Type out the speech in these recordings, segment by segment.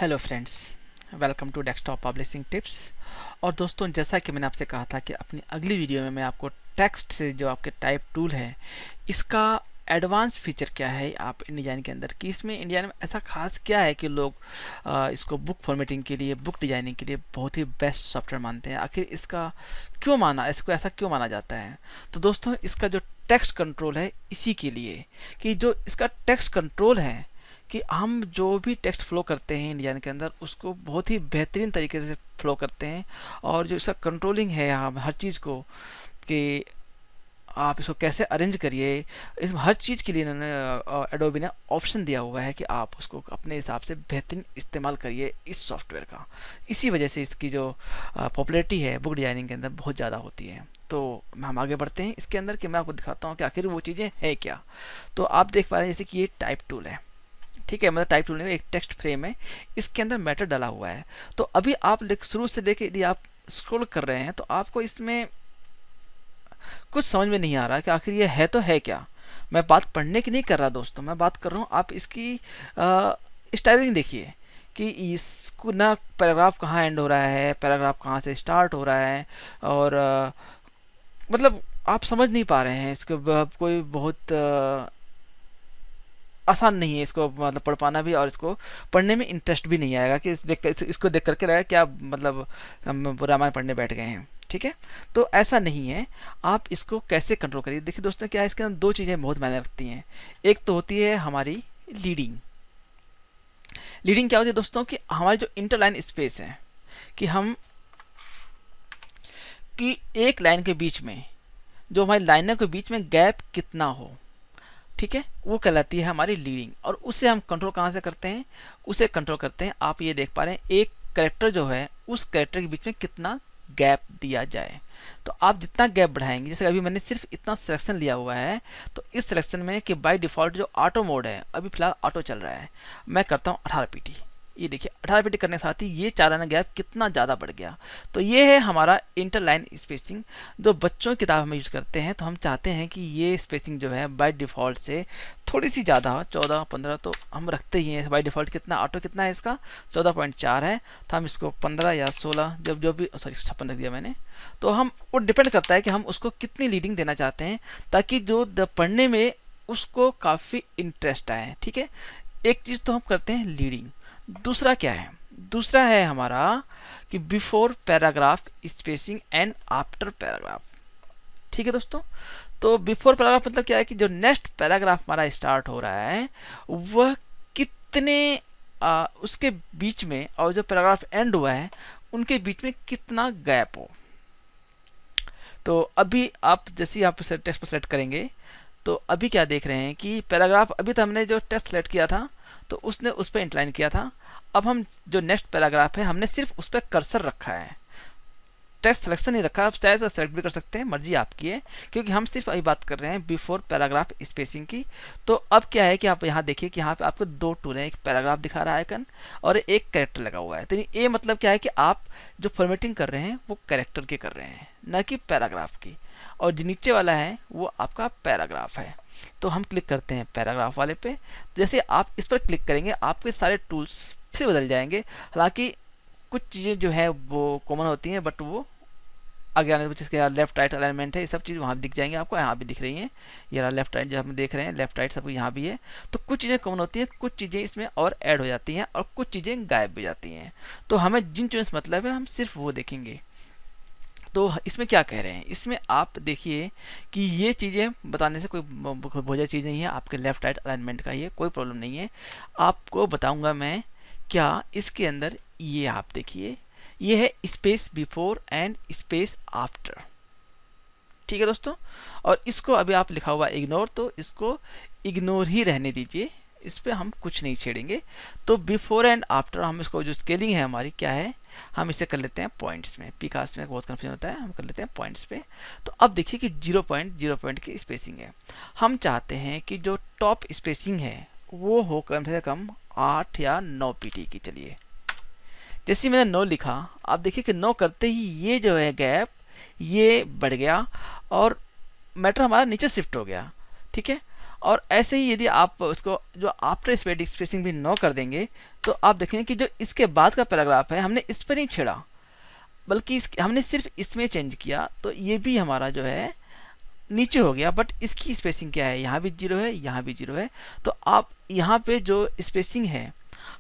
Hello friends, welcome to desktop publishing tips. और दोस्तों, जैसा कि मैंने आपसे कहा था कि अपनी अगली वीडियो में मैं आपको टेक्स्ट से जो आपके टाइप टूल है इसका एडवांस फीचर क्या है आप इंडिजाइन के अंदर, कि इसमें इंडिया में ऐसा खास क्या है कि लोग इसको बुक फॉर्मेटिंग के लिए, बुक डिजाइनिंग के लिए बहुत ही बेस्ट सॉफ्टवेयर मानते हैं। आखिर इसका क्यों माना, इसको ऐसा क्यों माना जाता है? तो दोस्तों, इसका जो टेक्स्ट कंट्रोल है इसी के लिए, कि जो इसका टेक्स्ट कंट्रोल है कि हम जो भी टेक्स्ट फ्लो करते हैं इंडियन के अंदर उसको बहुत ही बेहतरीन तरीके से फ्लो करते हैं। और जो इसका कंट्रोलिंग है हम हर चीज़ को, कि आप इसको कैसे अरेंज करिए, इस हर चीज़ के लिए इन्होंने एडोबी ने ऑप्शन दिया हुआ है कि आप उसको अपने हिसाब से बेहतरीन इस्तेमाल करिए इस सॉफ्टवेयर का। इसी वजह से इसकी जो पॉपुलैरिटी है बुक डिजाइनिंग के अंदर बहुत ज़्यादा होती है। तो हम आगे बढ़ते हैं इसके अंदर, कि मैं आपको दिखाता हूँ कि आखिर वो चीज़ें हैं क्या। तो आप देख पा रहे हैं जैसे कि ये टाइप टूल है, ठीक है, मतलब टाइप टूल में एक टेक्स्ट फ्रेम है, इसके अंदर मैटर डाला हुआ है। तो अभी आप शुरू से लेके यदि आप स्क्रॉल कर रहे हैं तो आपको इसमें कुछ समझ में नहीं आ रहा कि आखिर ये है तो है क्या। मैं बात पढ़ने की नहीं कर रहा दोस्तों, मैं बात कर रहा हूँ आप इसकी स्टाइलिंग देखिए कि इसको ना पैराग्राफ कहाँ एंड हो रहा है, पैराग्राफ कहाँ से स्टार्ट हो रहा है, और मतलब आप समझ नहीं पा रहे हैं इसको। कोई बहुत आसान नहीं है इसको मतलब पढ़ पाना भी, और इसको पढ़ने में इंटरेस्ट भी नहीं आएगा कि इसको देख करके लगेगा क्या मतलब हम रामायण पढ़ने बैठ गए हैं। ठीक है, तो ऐसा नहीं है। आप इसको कैसे कंट्रोल करिए, देखिए दोस्तों, क्या है इसके अंदर दो चीज़ें बहुत मायने रखती हैं। एक तो होती है हमारी लीडिंग। लीडिंग क्या होती है दोस्तों, कि हमारी जो इंटरलाइन स्पेस है, कि हम कि एक लाइन के बीच में, जो हमारी लाइनों के बीच में गैप कितना हो, ठीक है, वो कहलाती है हमारी लीडिंग। और उसे हम कंट्रोल कहाँ से करते हैं, उसे कंट्रोल करते हैं, आप ये देख पा रहे हैं एक कैरेक्टर जो है उस कैरेक्टर के बीच में कितना गैप दिया जाए। तो आप जितना गैप बढ़ाएंगे, जैसे अभी मैंने सिर्फ इतना सिलेक्शन लिया हुआ है, तो इस सिलेक्शन में कि बाय डिफ़ॉल्ट जो ऑटो मोड है, अभी फिलहाल ऑटो चल रहा है, मैं करता हूँ 18 पीटी। ये देखिए 18 पीटी करने के साथ ही ये 4 आना गैप कितना ज़्यादा बढ़ गया। तो ये है हमारा इंटरलाइन स्पेसिंग। जो बच्चों की किताब हम यूज़ करते हैं तो हम चाहते हैं कि ये स्पेसिंग जो है बाय डिफ़ॉल्ट से थोड़ी सी ज़्यादा हो, 14-15 तो हम रखते ही हैं बाय डिफ़ॉल्ट। कितना ऑटो कितना है इसका, 14.4 है, तो हम इसको 15 या 16, जब जो भी, सॉरी 56 रख दिया मैंने। तो हम वो डिपेंड करता है कि हम उसको कितनी लीडिंग देना चाहते हैं, ताकि जो पढ़ने में उसको काफ़ी इंटरेस्ट आए। ठीक है, एक चीज़ तो हम करते हैं लीडिंग। दूसरा क्या है, दूसरा है हमारा कि before paragraph spacing and after paragraph. ठीक है दोस्तों, तो बिफोर पैराग्राफ मतलब क्या है कि जो नेक्स्ट पैराग्राफ हमारा स्टार्ट हो रहा है वह कितने उसके बीच में, और जो पैराग्राफ एंड हुआ है उनके बीच में कितना गैप हो। तो अभी आप जैसे आप टेक्स्ट पर सेलेक्ट करेंगे तो अभी क्या देख रहे हैं कि पैराग्राफ, अभी तो हमने जो टेक्स्ट सेलेक्ट किया था तो उसने उस पर इंक्लाइन किया था। अब हम जो नेक्स्ट पैराग्राफ है हमने सिर्फ उस पर कर्सर रखा है, टेक्स्ट सिलेक्शन नहीं रखा। आप चाहे तो सेलेक्ट भी कर सकते हैं, मर्जी आपकी है, क्योंकि हम सिर्फ अभी बात कर रहे हैं बिफोर पैराग्राफ स्पेसिंग की। तो अब क्या है कि आप यहाँ देखिए कि यहाँ पे आपको दो टूल हैं, एक पैराग्राफ दिखा रहा है आइकन और एक कैरेक्टर लगा हुआ है। तो ये मतलब क्या है कि आप जो फॉर्मेटिंग कर रहे हैं वो कैरेक्टर की कर रहे हैं, न कि पैराग्राफ की। और जो नीचे वाला है वो आपका पैराग्राफ है। तो हम क्लिक करते हैं पैराग्राफ वाले पे। जैसे आप इस पर क्लिक करेंगे आपके सारे टूल्स फिर बदल जाएंगे। हालांकि कुछ चीज़ें जो है वो कॉमन होती हैं, बट वो आगे आने जिसके लेफ्ट राइट अलाइनमेंट है, ये सब चीज़ वहाँ दिख जाएंगे आपको, यहाँ भी दिख रही हैं। ये रहा लेफ्ट राइट जो हम देख रहे हैं, लेफ्ट राइट सब यहाँ भी है। तो कुछ चीज़ें कॉमन होती हैं, कुछ चीज़ें इसमें और ऐड हो जाती हैं, और कुछ चीज़ें गायब भी जाती हैं। तो हमें जिन चीज़ों से मतलब है हम सिर्फ वो देखेंगे। तो इसमें क्या कह रहे हैं, इसमें आप देखिए कि ये चीज़ें बताने से कोई बोझा चीज़ नहीं है, आपके लेफ्ट राइट अलाइनमेंट का ये कोई प्रॉब्लम नहीं है। आपको बताऊंगा मैं क्या इसके अंदर, ये आप देखिए ये है space before and space after. ठीक है दोस्तों, और इसको अभी आप लिखा हुआ इग्नोर, तो इसको इग्नोर ही रहने दीजिए, इस पर हम कुछ नहीं छेड़ेंगे। तो बिफोर एंड आफ्टर हम इसको, जो स्केलिंग है हमारी क्या है, हम इसे कर लेते हैं पॉइंट्स में। पी कास्ट में बहुत कन्फ्यूजन होता है, हम कर लेते हैं पॉइंट्स पे। तो अब देखिए कि 0.0 की स्पेसिंग है। हम चाहते हैं कि जो टॉप स्पेसिंग है वो हो कम से कम 8 या 9 पीटी की। चलिए, जैसे मैंने 9 लिखा, आप देखिए कि 9 करते ही ये जो है गैप ये बढ़ गया और मैटर हमारा नीचे शिफ्ट हो गया। ठीक है, और ऐसे ही यदि आप उसको जो आफ्टर स्पेसिंग भी नो कर देंगे तो आप देखेंगे कि जो इसके बाद का पैराग्राफ है हमने इस पर नहीं छेड़ा, बल्कि हमने सिर्फ इसमें चेंज किया, तो ये भी हमारा जो है नीचे हो गया। बट इसकी स्पेसिंग क्या है, यहाँ भी 0 है, यहाँ भी 0 है। तो आप यहाँ पे जो स्पेसिंग है,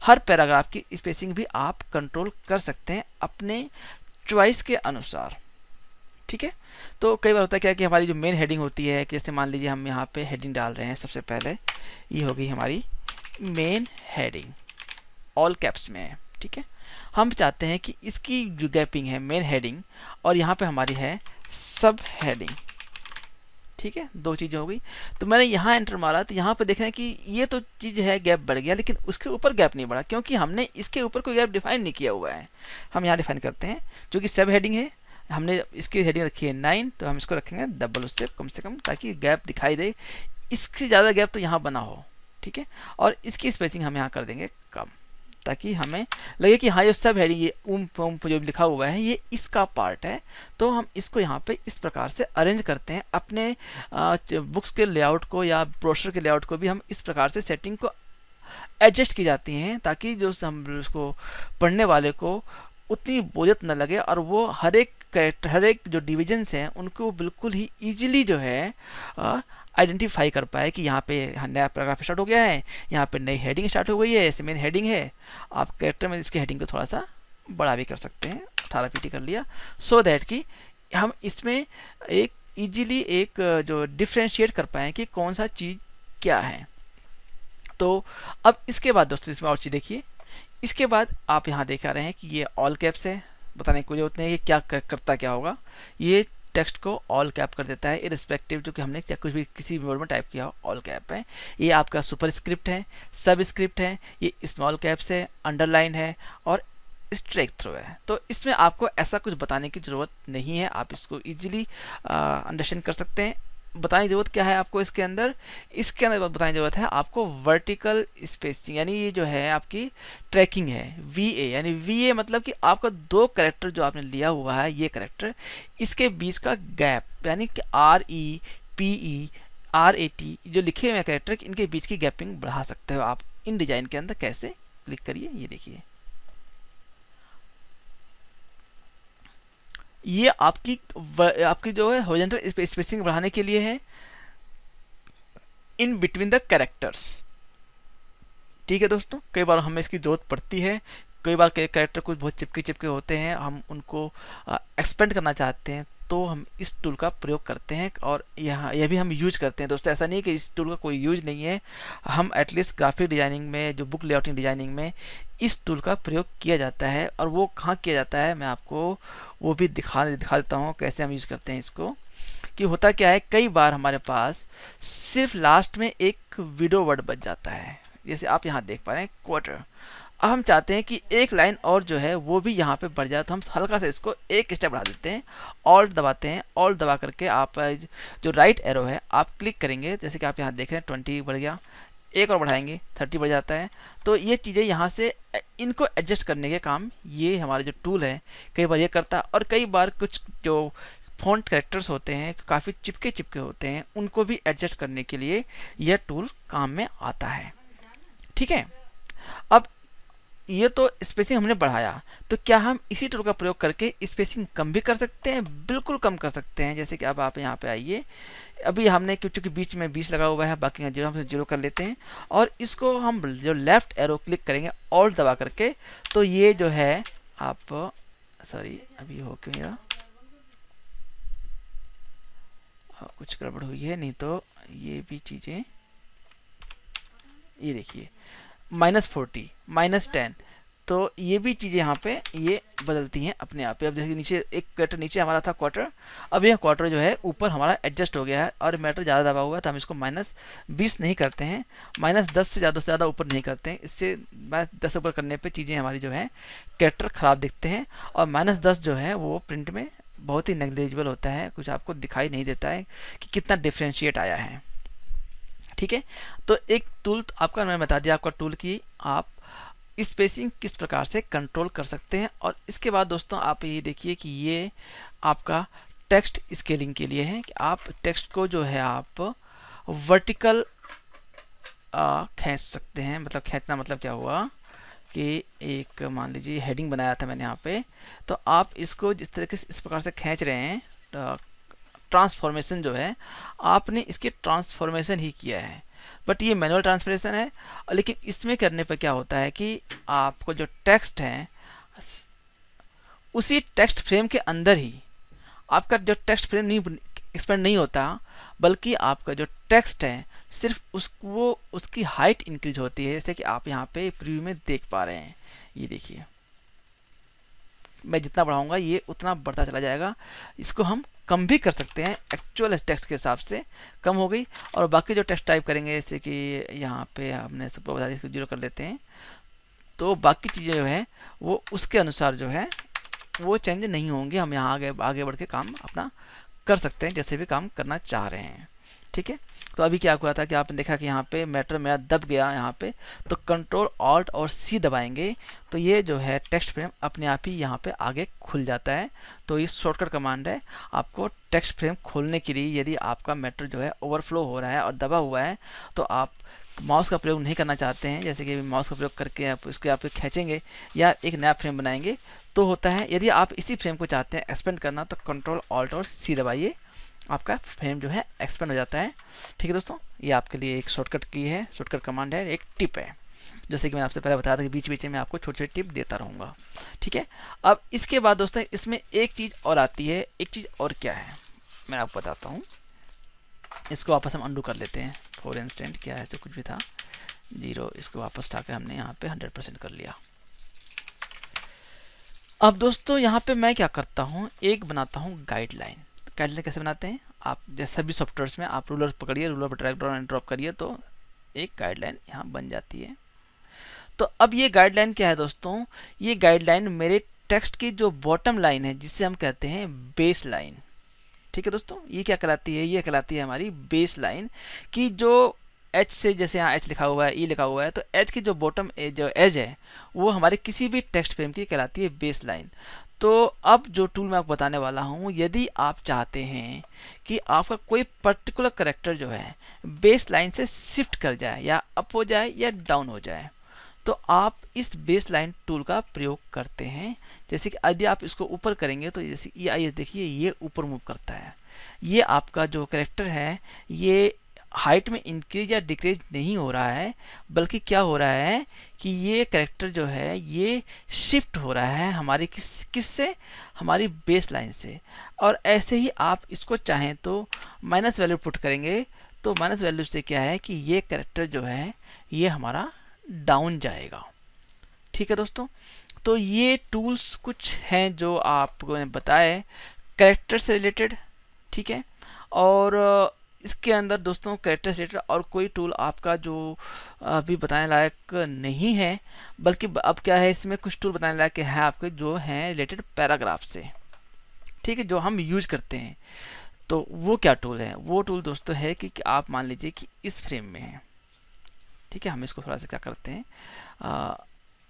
हर पैराग्राफ की स्पेसिंग भी आप कंट्रोल कर सकते हैं अपने चॉइस के अनुसार। ठीक है, तो कई बार होता है क्या कि हमारी जो मेन हेडिंग होती है, कि जैसे मान लीजिए हम यहाँ पे हेडिंग डाल रहे हैं, सबसे पहले ये होगी हमारी मेन हेडिंग, ऑल कैप्स में है। ठीक है, हम चाहते हैं कि इसकी जो गैपिंग है मेन हेडिंग और यहाँ पे हमारी है सब हेडिंग। ठीक है, दो चीज़ें हो गई। तो मैंने यहाँ एंटर मारा तो यहाँ पे देख रहे हैं कि ये तो चीज़ है, गैप बढ़ गया, लेकिन उसके ऊपर गैप नहीं बढ़ा, क्योंकि हमने इसके ऊपर कोई गैप डिफाइन नहीं किया हुआ है। हम यहाँ डिफाइन करते हैं, जो कि सब हेडिंग है, हमने इसकी हेडिंग रखी है 9, तो हम इसको रखेंगे डबल उससे कम से कम, ताकि गैप दिखाई दे। इससे ज़्यादा गैप तो यहाँ बना हो। ठीक है, और इसकी स्पेसिंग हम यहाँ कर देंगे कम, ताकि हमें लगे कि हाँ ये सब है, ये जो लिखा हुआ है ये इसका पार्ट है। तो हम इसको यहाँ पे इस प्रकार से अरेंज करते हैं। अपने बुक्स के लेआउट को या ब्रोशर के लेआउट को भी हम इस प्रकार से सेटिंग को एडजस्ट की जाती हैं, ताकि जो हम उसको पढ़ने वाले को उतनी बोझत न लगे और वो हर एक जो डिविजन्स हैं उनको बिल्कुल ही ईजिली जो है आइडेंटिफाई कर पाए कि यहाँ पे नया पैराग्राफ स्टार्ट हो गया है, यहाँ पे नई हेडिंग स्टार्ट हो गई है, ऐसे मेन हेडिंग है। आप कैरेक्टर में इसकी हेडिंग को थोड़ा सा बड़ा भी कर सकते हैं, 18 पीटी कर लिया, सो दैट कि हम इसमें एक इजीली एक जो डिफ्रेंशिएट कर पाएँ कि कौन सा चीज़ क्या है। तो अब इसके बाद दोस्तों इसमें और चीज़ देखिए, इसके बाद आप यहाँ देख रहे हैं कि ये ऑल कैप्स है, बताने की कोई जरूरत नहीं है कि क्या करता क्या होगा। ये टेक्स्ट को ऑल कैप कर देता है, इरिस्पेक्टिव जो कि हमने क्या कुछ भी किसी भी वर्ड में टाइप किया हो, ऑल कैप है। ये आपका सुपर स्क्रिप्ट है, सब स्क्रिप्ट है, ये स्मॉल कैप्स है, अंडरलाइन है और स्ट्रेक थ्रू है। तो इसमें आपको ऐसा कुछ बताने की ज़रूरत नहीं है, आप इसको इजीली अंडरस्टैंड कर सकते हैं। बताने की ज़रूरत क्या है आपको इसके अंदर बताने की ज़रूरत है आपको वर्टिकल स्पेसिंग, यानी ये जो है आपकी ट्रैकिंग है, VA, यानी VA मतलब कि आपका दो कैरेक्टर जो आपने लिया हुआ है, ये कैरेक्टर, इसके बीच का गैप, यानी कि REPE RAT जो लिखे हुए हैं कैरेक्टर, इनके बीच की गैपिंग बढ़ा सकते हो आप इन डिजाइन के अंदर। कैसे, क्लिक करिए, ये देखिए, ये आपकी जो है हॉरिजॉन्टल स्पेसिंग बढ़ाने के लिए है इन बिटवीन द कैरेक्टर्स। ठीक है दोस्तों, कई बार हमें इसकी जरूरत पड़ती है, कई बार कैरेक्टर कुछ बहुत चिपके होते हैं, हम उनको एक्सपेंड करना चाहते हैं, तो हम इस टूल का प्रयोग करते हैं और यह भी हम यूज करते हैं दोस्तों। ऐसा नहीं है कि इस टूल का कोई यूज नहीं है, हम एटलीस्ट ग्राफिक डिजाइनिंग में, जो बुक लेआउटिंग डिजाइनिंग में इस टूल का प्रयोग किया जाता है। और वो कहाँ किया जाता है मैं आपको वो भी दिखा देता हूँ कैसे हम यूज करते हैं इसको। कि होता क्या है, कई बार हमारे पास सिर्फ लास्ट में एक विडो वर्ड बच जाता है, जैसे आप यहाँ देख पा रहे हैं क्वार्टर। अब हम चाहते हैं कि एक लाइन और जो है वो भी यहाँ पे बढ़ जाए, तो हम हल्का सा इसको एक स्टेप बढ़ा देते हैं, ऑल्ट दबाते हैं, ऑल्ट दबा करके आप जो राइट एरो है आप क्लिक करेंगे, जैसे कि आप यहाँ देख रहे हैं 20 बढ़ गया, एक और बढ़ाएंगे 30 बढ़ जाता है। तो ये चीज़ें यहाँ से इनको एडजस्ट करने के काम ये हमारा जो टूल है कई बार ये करता है। और कई बार कुछ जो फॉन्ट कैरेक्टर्स होते हैं काफ़ी चिपके होते हैं, उनको भी एडजस्ट करने के लिए यह टूल काम में आता है। ठीक है, अब ये तो स्पेसिंग हमने बढ़ाया, तो क्या हम इसी टूल का प्रयोग करके स्पेसिंग कम भी कर सकते हैं? बिल्कुल कम कर सकते हैं। जैसे कि अब आप यहाँ पे आइए, अभी हमने क्योंकि बीच में 20 लगा हुआ है, बाकी यहाँ 0 हम 0 कर लेते हैं और इसको हम जो लेफ्ट एरो क्लिक करेंगे ऑल्ट दबा करके, तो ये जो है आप सॉरी अभी हो क्यों गया, कुछ गड़बड़ हुई है, नहीं तो ये भी चीज़ें, ये देखिए -40 -10, तो ये भी चीज़ें यहाँ पे ये बदलती हैं अपने आप। अब देखिए नीचे एक क्वार्टर, नीचे हमारा था क्वार्टर, अब यह क्वार्टर जो है ऊपर हमारा एडजस्ट हो गया है और मैटर ज़्यादा दबा हुआ है, तो हम इसको -20 नहीं करते हैं, -10 से ज़्यादा ऊपर नहीं करते हैं। इससे -10 ऊपर करने पे चीज़ें हमारी जो है कैरेक्टर ख़राब दिखते हैं, और -10 जो है वो प्रिंट में बहुत ही नेग्लिजिबल होता है, कुछ आपको दिखाई नहीं देता है कि कितना डिफ्रेंशिएट आया है। ठीक है, तो एक टूल आपका मैंने बता दिया, आपका टूल की आप स्पेसिंग किस प्रकार से कंट्रोल कर सकते हैं। और इसके बाद दोस्तों आप ये देखिए कि ये आपका टेक्स्ट स्केलिंग के लिए है कि आप टेक्स्ट को जो है आप वर्टिकल खींच सकते हैं। मतलब खींचना मतलब क्या हुआ कि एक मान लीजिए हेडिंग बनाया था मैंने यहाँ पे, तो आप इसको जिस तरीके से इस प्रकार से खींच रहे हैं, ट्रांसफॉर्मेशन जो है आपने इसके ट्रांसफॉर्मेशन ही किया है, बट ये मैनुअल ट्रांसफॉर्मेशन है। लेकिन इसमें करने पर क्या होता है कि आपको जो टेक्स्ट है उसी टेक्स्ट फ्रेम के अंदर ही आपका जो टेक्स्ट फ्रेम नहीं एक्सपेंड नहीं होता, बल्कि आपका जो टेक्स्ट है सिर्फ उसकी हाइट इंक्रीज होती है, जैसे कि आप यहाँ पे प्रीव्यू में देख पा रहे हैं। ये देखिए, मैं जितना बढ़ाऊंगा ये उतना बढ़ता चला जाएगा। इसको हम कम भी कर सकते हैं, एक्चुअल टेक्स्ट के हिसाब से कम हो गई। और बाकी जो टेक्स्ट टाइप करेंगे, जैसे कि यहाँ पे हमने सबको बता दिया, 0 कर लेते हैं, तो बाकी चीज़ें जो है वो उसके अनुसार जो है वो चेंज नहीं होंगे। हम यहाँ आगे बढ़ के काम अपना कर सकते हैं, जैसे भी काम करना चाह रहे हैं। ठीक है, तो अभी क्या हुआ था कि आपने देखा कि यहाँ पे मैटर मेरा दब गया यहाँ पे, तो कंट्रोल ऑल्ट और सी दबाएंगे तो ये जो है टेक्स्ट फ्रेम अपने आप ही यहाँ पे आगे खुल जाता है। तो ये शॉर्टकट कमांड है आपको टेक्स्ट फ्रेम खोलने के लिए। यदि आपका मैटर जो है ओवरफ्लो हो रहा है और दबा हुआ है, तो आप माउस का प्रयोग नहीं करना चाहते हैं, जैसे कि माउस का प्रयोग करके आप इसको आप खींचेंगे या एक नया फ्रेम बनाएंगे तो होता है। यदि आप इसी फ्रेम को चाहते हैं एक्सपेंड करना, तो कंट्रोल ऑल्ट और सी दबाइए, आपका फ्रेम जो है एक्सपेंड हो जाता है। ठीक है दोस्तों, ये आपके लिए एक शॉर्टकट की है, शॉर्टकट कमांड है, एक टिप है। जैसे कि मैंने आपसे पहले बताया था कि बीच बीच में आपको छोटी छोटी टिप देता रहूँगा। ठीक है, अब इसके बाद दोस्तों इसमें एक चीज़ और आती है। एक चीज़ और क्या है मैं आपको बताता हूँ। इसको वापस हम अंडू कर लेते हैं। फॉर इंस्टेंट क्या है, तो कुछ भी था 0, इसको वापस उठाकर हमने यहाँ पे 100% कर लिया। अब दोस्तों यहाँ पे मैं क्या करता हूँ, एक बनाता हूँ गाइडलाइन। गाइडलाइन कैसे बनाते हैं, आप जैसे सभी सॉफ्टवेयर्स में आप रूलर पकड़िए, रूलर पर ड्रैग एंड ड्रॉप करिए तो एक गाइडलाइन यहाँ बन जाती है। तो अब ये गाइडलाइन क्या है दोस्तों, ये गाइडलाइन मेरे टेक्स्ट की जो बॉटम लाइन है जिसे हम कहते हैं बेस लाइन। ठीक है दोस्तों, ये क्या कहलाती है, ये कहलाती है हमारी बेस लाइन की जो एच से, जैसे यहाँ एच लिखा हुआ है, ई लिखा हुआ है, तो एच की जो बॉटम जो एज है वो हमारे किसी भी टेक्स्ट फ्रेम की कहलाती है बेस लाइन। तो अब जो टूल मैं आपको बताने वाला हूँ, यदि आप चाहते हैं कि आपका कोई पर्टिकुलर कैरेक्टर जो है बेस लाइन से शिफ्ट कर जाए या अप हो जाए या डाउन हो जाए, तो आप इस बेस लाइन टूल का प्रयोग करते हैं। जैसे कि यदि आप इसको ऊपर करेंगे तो जैसे ये देखिए ये ऊपर मूव करता है। ये आपका जो कैरेक्टर है ये हाइट में इंक्रीज या डिक्रीज नहीं हो रहा है, बल्कि क्या हो रहा है कि ये कैरेक्टर जो है ये शिफ्ट हो रहा है हमारी किससे, हमारी बेस लाइन से। और ऐसे ही आप इसको चाहें तो माइनस वैल्यू पुट करेंगे, तो माइनस वैल्यू से क्या है कि ये कैरेक्टर जो है ये हमारा डाउन जाएगा। ठीक है दोस्तों, तो ये टूल्स कुछ हैं जो आपको मैंने बताए कैरेक्टर से रिलेटेड। ठीक है, और इसके अंदर दोस्तों कैरेक्टर से रिलेटेड और कोई टूल आपका जो अभी बताने लायक नहीं है, बल्कि अब क्या है इसमें कुछ टूल बताने लायक है आपके जो हैं रिलेटेड पैराग्राफ से। ठीक है, जो हम यूज करते हैं। तो वो क्या टूल है, वो टूल दोस्तों है कि आप मान लीजिए कि इस फ्रेम में है। ठीक है, हम इसको थोड़ा सा क्या करते हैं,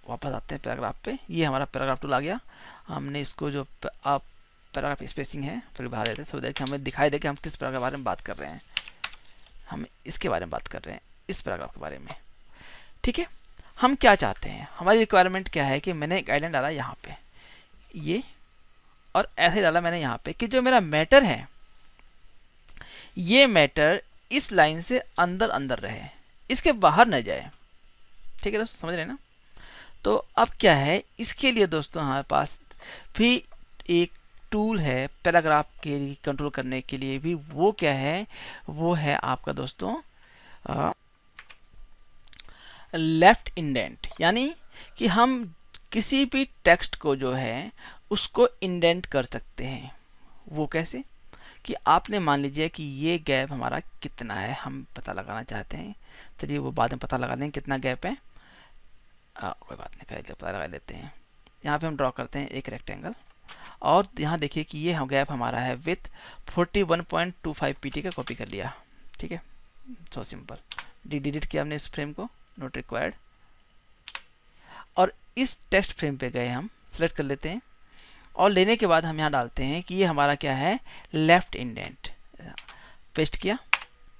वापस आते हैं पैराग्राफ पे। ये हमारा पैराग्राफ टूल आ गया। हमने इसको जो आप पैराग्राफ स्पेसिंग है फिर बढ़ा देते हैं, सो दैट हमें दिखाई दे कि हम किस पैराग्राफ के बारे में बात कर रहे हैं। हम इसके बारे में बात कर रहे हैं, इस पैराग्राफ के बारे में। ठीक है, हम क्या चाहते हैं, हमारी रिक्वायरमेंट क्या है कि मैंने गाइडलाइन डाला यहाँ पे ये, और ऐसे ही डाला मैंने यहाँ पे कि जो मेरा मैटर है ये मैटर इस लाइन से अंदर अंदर रहे, इसके बाहर न जाए। ठीक है दोस्तों, समझ रहे हैं ना। तो अब क्या है, इसके लिए दोस्तों हमारे पास भी एक टूल है पैराग्राफ के लिए कंट्रोल करने के लिए भी। वो क्या है, वो है आपका दोस्तों लेफ्ट इंडेंट। यानी कि हम किसी भी टेक्स्ट को जो है उसको इंडेंट कर सकते हैं। वो कैसे कि आपने मान लीजिए कि ये गैप हमारा कितना है, हम पता लगाना चाहते हैं। चलिए वो बाद में पता लगा लेंगे कितना गैप है, कोई बात नहीं, कर पता लगा लेते हैं। यहाँ पे हम ड्रॉ करते हैं एक रेक्टेंगल, और यहाँ देखिए कि ये गैप हमारा है विथ 41.25 pt का कॉपी कर लिया। ठीक है, सो सिंपल, डिलीट किया हमने इस फ्रेम को, नॉट रिक्वायर्ड। और इस टेक्स्ट फ्रेम पे गए, हम सेलेक्ट कर लेते हैं, और लेने के बाद हम यहाँ डालते हैं कि ये हमारा क्या है, लेफ्ट इंडेंट। पेस्ट किया,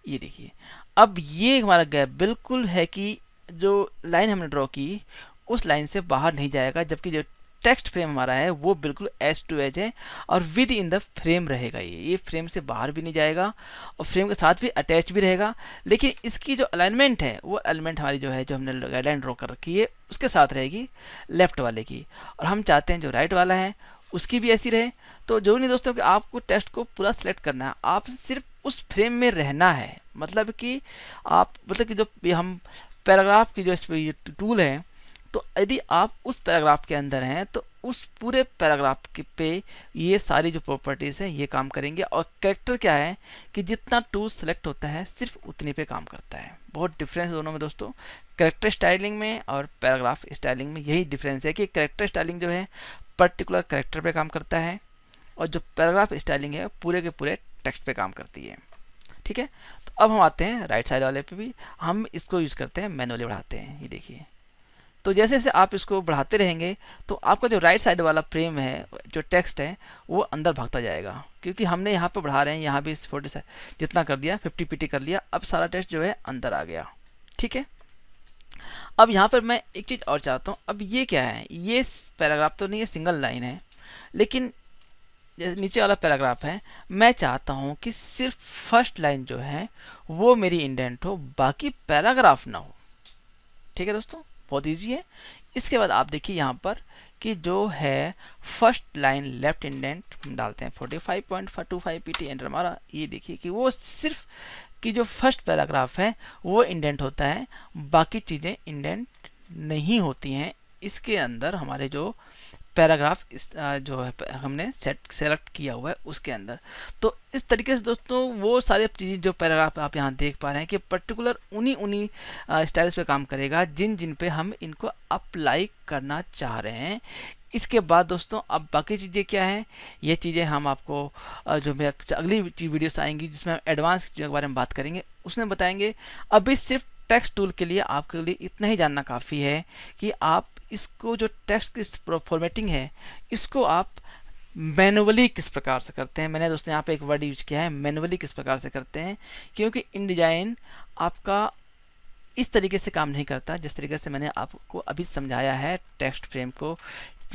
ये देखिए अब ये हमारा गैप बिल्कुल है कि जो लाइन हमने ड्रॉ की उस लाइन से बाहर नहीं जाएगा, जबकि जो टेक्स्ट फ्रेम हमारा है वो बिल्कुल एज टू एज है और विद इन द फ्रेम रहेगा। ये फ्रेम से बाहर भी नहीं जाएगा और फ्रेम के साथ भी अटैच भी रहेगा, लेकिन इसकी जो अलाइनमेंट है वो अलाइनमेंट हमारी जो है, जो हमने गाइडलाइन ड्रॉ कर रखी है उसके साथ रहेगी लेफ्ट वाले की, और हम चाहते हैं जो राइट वाला है उसकी भी ऐसी रहे। तो जरूरी नहीं दोस्तों कि आपको टेक्स्ट को पूरा सेलेक्ट करना है, आप सिर्फ उस फ्रेम में रहना है। मतलब कि आप मतलब कि जो हम पैराग्राफ की जो टूल है, तो यदि आप उस पैराग्राफ के अंदर हैं तो उस पूरे पैराग्राफ के पे ये सारी जो प्रॉपर्टीज़ हैं ये काम करेंगे। और कैरेक्टर क्या है कि जितना टूल सेलेक्ट होता है सिर्फ उतने पे काम करता है। बहुत डिफरेंस दोनों में दोस्तों, कैरेक्टर स्टाइलिंग में और पैराग्राफ स्टाइलिंग में यही डिफरेंस है कि कैरेक्टर स्टाइलिंग जो है पर्टिकुलर कैरेक्टर पे काम करता है और जो पैराग्राफ स्टाइलिंग है पूरे के पूरे टेक्स्ट पे काम करती है। ठीक है, तो अब हम आते हैं राइट साइड वाले पे भी, हम इसको यूज करते हैं मैनुअली बढ़ाते हैं। ये देखिए, तो जैसे जैसे आप इसको बढ़ाते रहेंगे तो आपका जो राइट साइड वाला फ्रेम है, जो टेक्स्ट है वो अंदर भागता जाएगा, क्योंकि हमने यहाँ पे बढ़ा रहे हैं, यहाँ भी 40 जितना कर दिया 50 पीटी कर लिया, अब सारा टेक्स्ट जो है अंदर आ गया। ठीक है, अब यहाँ पर मैं एक चीज़ और चाहता हूँ। अब ये क्या है, ये पैराग्राफ तो नहीं है, सिंगल लाइन है, लेकिन जैसे नीचे वाला पैराग्राफ है, मैं चाहता हूँ कि सिर्फ फर्स्ट लाइन जो है वो मेरी इंडेंट हो, बाकी पैराग्राफ ना हो। ठीक है दोस्तों, बहुत इजी है। इसके बाद आप देखिए यहाँ पर कि जो है फर्स्ट लाइन लेफ्ट इंडेंट हम डालते हैं 45.25 पीटी, एंटर हमारा। ये देखिए कि वो सिर्फ कि जो फर्स्ट पैराग्राफ है वो इंडेंट होता है, बाकी चीज़ें इंडेंट नहीं होती हैं इसके अंदर। हमारे जो पैराग्राफ जो है हमने सेलेक्ट किया हुआ है उसके अंदर। तो इस तरीके से दोस्तों वो सारे चीज़ें जो पैराग्राफ आप यहाँ देख पा रहे हैं कि पर्टिकुलर उन्हीं स्टाइल्स पे काम करेगा जिन जिन पे हम इनको अप्लाई करना चाह रहे हैं। इसके बाद दोस्तों अब बाकी चीज़ें क्या हैं, ये चीज़ें हम आपको जो मेरा अगली वीडियोस आएंगी जिसमें हम एडवांस चीज़ों के बारे में बात करेंगे उसमें बताएंगे। अभी सिर्फ टेक्स्ट टूल के लिए आपके लिए इतना ही जानना काफ़ी है कि आप इसको जो टेक्स्ट की फॉर्मेटिंग है इसको आप मैनुअली किस प्रकार से करते हैं। मैंने दोस्तों यहाँ पे एक वर्ड यूज किया है, मैनुअली किस प्रकार से करते हैं, क्योंकि InDesign आपका इस तरीके से काम नहीं करता जिस तरीके से मैंने आपको अभी समझाया है। टेक्स्ट फ्रेम को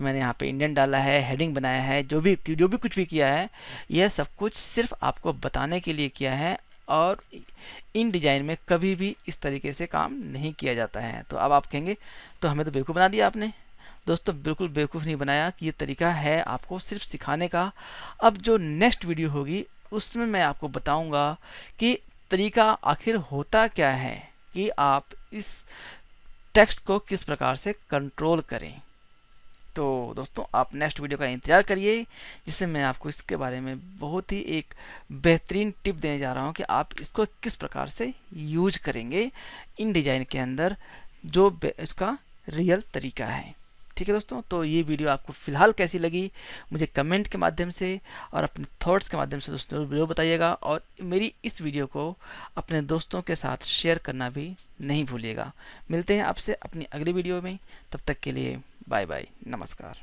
मैंने यहाँ पे इंडेंट डाला है, हेडिंग बनाया है, जो भी कुछ भी किया है यह सब कुछ सिर्फ आपको बताने के लिए किया है, और InDesign में कभी भी इस तरीके से काम नहीं किया जाता है। तो अब आप कहेंगे तो हमें तो बेवकूफ़ बना दिया आपने। दोस्तों बिल्कुल बेवकूफ़ नहीं बनाया, कि ये तरीका है आपको सिर्फ सिखाने का। अब जो नेक्स्ट वीडियो होगी उसमें मैं आपको बताऊंगा कि तरीका आखिर होता क्या है कि आप इस टेक्स्ट को किस प्रकार से कंट्रोल करें। तो दोस्तों आप नेक्स्ट वीडियो का इंतज़ार करिए, जिससे मैं आपको इसके बारे में बहुत ही एक बेहतरीन टिप देने जा रहा हूं कि आप इसको किस प्रकार से यूज करेंगे InDesign के अंदर, जो इसका रियल तरीका है। ठीक है दोस्तों, तो ये वीडियो आपको फ़िलहाल कैसी लगी मुझे कमेंट के माध्यम से और अपने थॉट्स के माध्यम से दोस्तों वीडियो बताइएगा, और मेरी इस वीडियो को अपने दोस्तों के साथ शेयर करना भी नहीं भूलिएगा। मिलते हैं आपसे अपनी अगली वीडियो में, तब तक के लिए बाय बाय, नमस्कार।